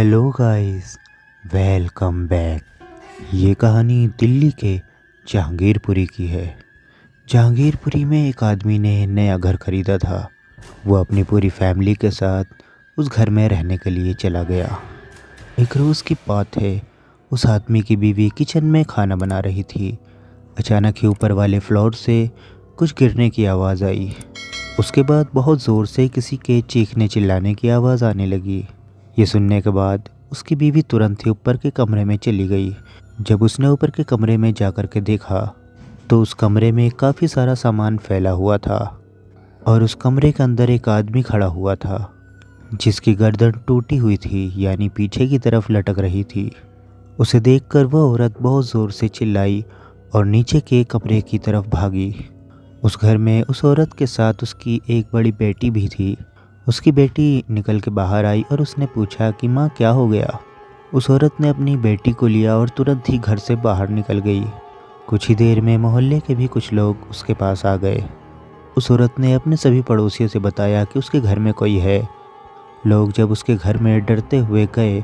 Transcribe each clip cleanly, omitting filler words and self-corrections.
Hello guys, welcome back. ये कहानी दिल्ली के जहांगीरपुरी की है। जहांगीरपुरी में एक आदमी ने नया घर खरीदा था। वो अपनी पूरी फैमिली के साथ उस घर में रहने के लिए चला गया। एक रोज़ की बात है, उस आदमी की बीवी किचन में खाना बना रही थी। अचानक ही ऊपर वाले फ्लोर से कुछ गिरने की आवाज़ आई। उसके बाद बहुत ज़ोर से किसी के चीखने चिल्लाने की आवाज़ आने लगी। ये सुनने के बाद उसकी बीवी तुरंत ही ऊपर के कमरे में चली गई। जब उसने ऊपर के कमरे में जाकर के देखा तो उस कमरे में काफ़ी सारा सामान फैला हुआ था और उस कमरे के अंदर एक आदमी खड़ा हुआ था जिसकी गर्दन टूटी हुई थी, यानी पीछे की तरफ लटक रही थी। उसे देखकर वह औरत बहुत ज़ोर से चिल्लाई और नीचे के कमरे की तरफ भागी। उस घर में उस औरत के साथ उसकी एक बड़ी बेटी भी थी। उसकी बेटी निकल के बाहर आई और उसने पूछा कि माँ क्या हो गया। उस औरत ने अपनी बेटी को लिया और तुरंत ही घर से बाहर निकल गई। कुछ ही देर में मोहल्ले के भी कुछ लोग उसके पास आ गए। उस औरत ने अपने सभी पड़ोसियों से बताया कि उसके घर में कोई है। लोग जब उसके घर में डरते हुए गए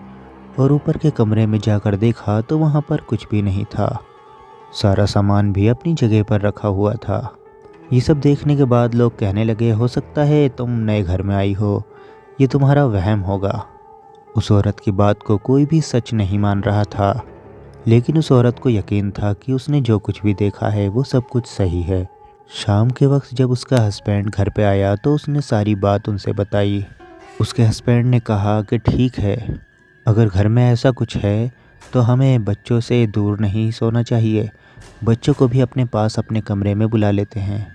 और ऊपर के कमरे में जाकर देखा तो वहाँ पर कुछ भी नहीं था। सारा सामान भी अपनी जगह पर रखा हुआ था। ये सब देखने के बाद लोग कहने लगे, हो सकता है तुम नए घर में आई हो, ये तुम्हारा वहम होगा। उस औरत की बात को कोई भी सच नहीं मान रहा था, लेकिन उस औरत को यकीन था कि उसने जो कुछ भी देखा है वो सब कुछ सही है। शाम के वक्त जब उसका हस्बैंड घर पे आया तो उसने सारी बात उनसे बताई। उसके हस्बैंड ने कहा कि ठीक है, अगर घर में ऐसा कुछ है तो हमें बच्चों से दूर नहीं सोना चाहिए। बच्चों को भी अपने पास अपने कमरे में बुला लेते हैं।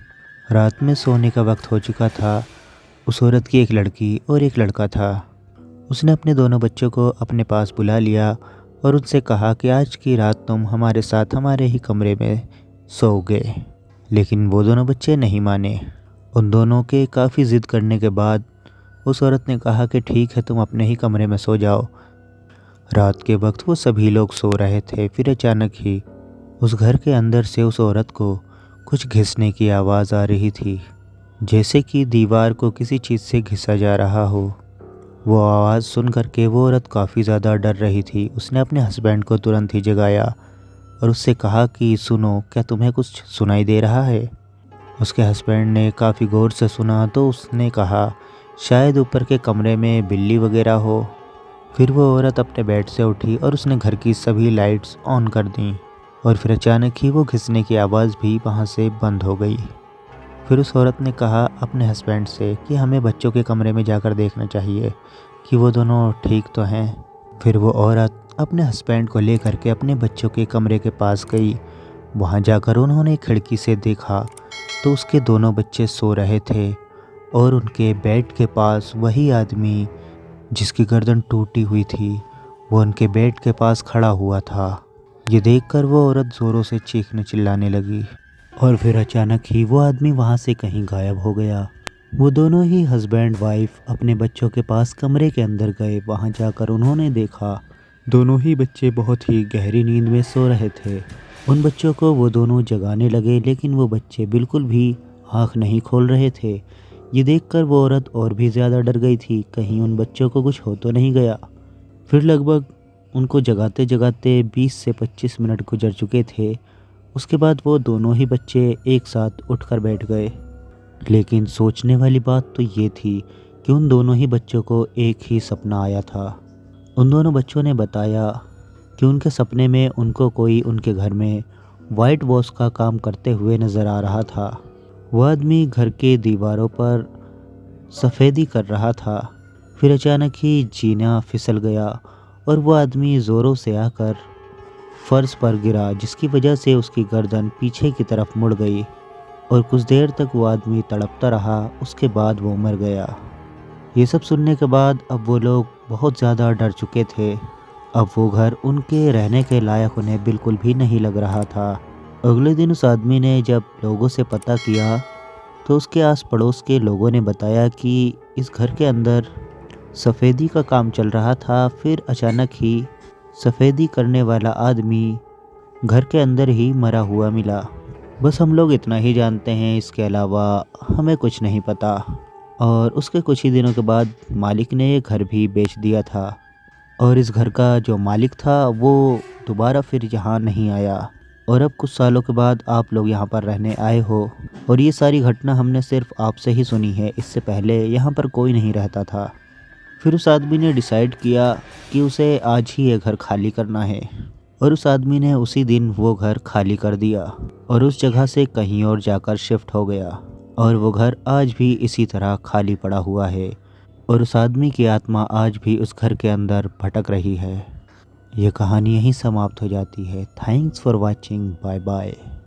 रात में सोने का वक्त हो चुका था। उस औरत की एक लड़की और एक लड़का था। उसने अपने दोनों बच्चों को अपने पास बुला लिया और उनसे कहा कि आज की रात तुम हमारे साथ हमारे ही कमरे में सोओगे। लेकिन वो दोनों बच्चे नहीं माने। उन दोनों के काफ़ी ज़िद करने के बाद उस औरत ने कहा कि ठीक है, तुम अपने ही कमरे में सो जाओ। रात के वक्त वो सभी लोग सो रहे थे। फिर अचानक ही उस घर के अंदर से उस औरत को कुछ घिसने की आवाज़ आ रही थी, जैसे कि दीवार को किसी चीज़ से घिसा जा रहा हो। वो आवाज़ सुन करके वो औरत काफ़ी ज़्यादा डर रही थी। उसने अपने हस्बैंड को तुरंत ही जगाया और उससे कहा कि सुनो, क्या तुम्हें कुछ सुनाई दे रहा है। उसके हस्बैंड ने काफ़ी गौर से सुना तो उसने कहा शायद ऊपर के कमरे में बिल्ली वगैरह हो। फिर वो औरत अपने बेड से उठी और उसने घर की सभी लाइट्स ऑन कर दी और फिर अचानक ही वो घिसने की आवाज़ भी वहाँ से बंद हो गई। फिर उस औरत ने कहा अपने हस्बैंड से कि हमें बच्चों के कमरे में जाकर देखना चाहिए कि वो दोनों ठीक तो हैं। फिर वो औरत अपने हस्बैंड को लेकर के अपने बच्चों के कमरे के पास गई। वहाँ जाकर उन्होंने खिड़की से देखा तो उसके दोनों बच्चे सो रहे थे और उनके बेड के पास वही आदमी जिसकी गर्दन टूटी हुई थी वो उनके बेड के पास खड़ा हुआ था। ये देखकर वो औरत ज़ोरों से चीखने चिल्लाने लगी और फिर अचानक ही वो आदमी वहाँ से कहीं गायब हो गया। वो दोनों ही हस्बैंड वाइफ अपने बच्चों के पास कमरे के अंदर गए। वहाँ जाकर उन्होंने देखा दोनों ही बच्चे बहुत ही गहरी नींद में सो रहे थे। उन बच्चों को वो दोनों जगाने लगे, लेकिन वो बच्चे बिल्कुल भी आँख नहीं खोल रहे थे। ये देखकर वो औरत और भी ज़्यादा डर गई थी, कहीं उन बच्चों को कुछ हो तो नहीं गया। फिर लगभग उनको जगाते जगाते 20 से 25 मिनट गुजर चुके थे। उसके बाद वो दोनों ही बच्चे एक साथ उठकर बैठ गए। लेकिन सोचने वाली बात तो ये थी कि उन दोनों ही बच्चों को एक ही सपना आया था। उन दोनों बच्चों ने बताया कि उनके सपने में उनको कोई उनके घर में वाइट वॉश का काम करते हुए नज़र आ रहा था। वह आदमी घर के दीवारों पर सफ़ेदी कर रहा था। फिर अचानक ही जीना फिसल गया और वो आदमी ज़ोरों से आकर फर्श पर गिरा, जिसकी वजह से उसकी गर्दन पीछे की तरफ मुड़ गई और कुछ देर तक वो आदमी तड़पता रहा। उसके बाद वो मर गया। ये सब सुनने के बाद अब वो लोग बहुत ज़्यादा डर चुके थे। अब वो घर उनके रहने के लायक उन्हें बिल्कुल भी नहीं लग रहा था। अगले दिन उस आदमी ने जब लोगों से पता किया तो उसके आस पड़ोस के लोगों ने बताया कि इस घर के अंदर सफ़ेदी का काम चल रहा था। फिर अचानक ही सफ़ेदी करने वाला आदमी घर के अंदर ही मरा हुआ मिला। बस हम लोग इतना ही जानते हैं, इसके अलावा हमें कुछ नहीं पता। और उसके कुछ ही दिनों के बाद मालिक ने ये घर भी बेच दिया था। और इस घर का जो मालिक था वो दोबारा फिर यहाँ नहीं आया। और अब कुछ सालों के बाद आप लोग यहाँ पर रहने आए हो और ये सारी घटना हमने सिर्फ आपसे ही सुनी है, इससे पहले यहाँ पर कोई नहीं रहता था। फिर उस आदमी ने डिसाइड किया कि उसे आज ही ये घर खाली करना है और उस आदमी ने उसी दिन वो घर खाली कर दिया और उस जगह से कहीं और जाकर शिफ्ट हो गया और वो घर आज भी इसी तरह खाली पड़ा हुआ है और उस आदमी की आत्मा आज भी उस घर के अंदर भटक रही है। ये कहानी यहीं समाप्त हो जाती है। Thanks for watching. Bye bye.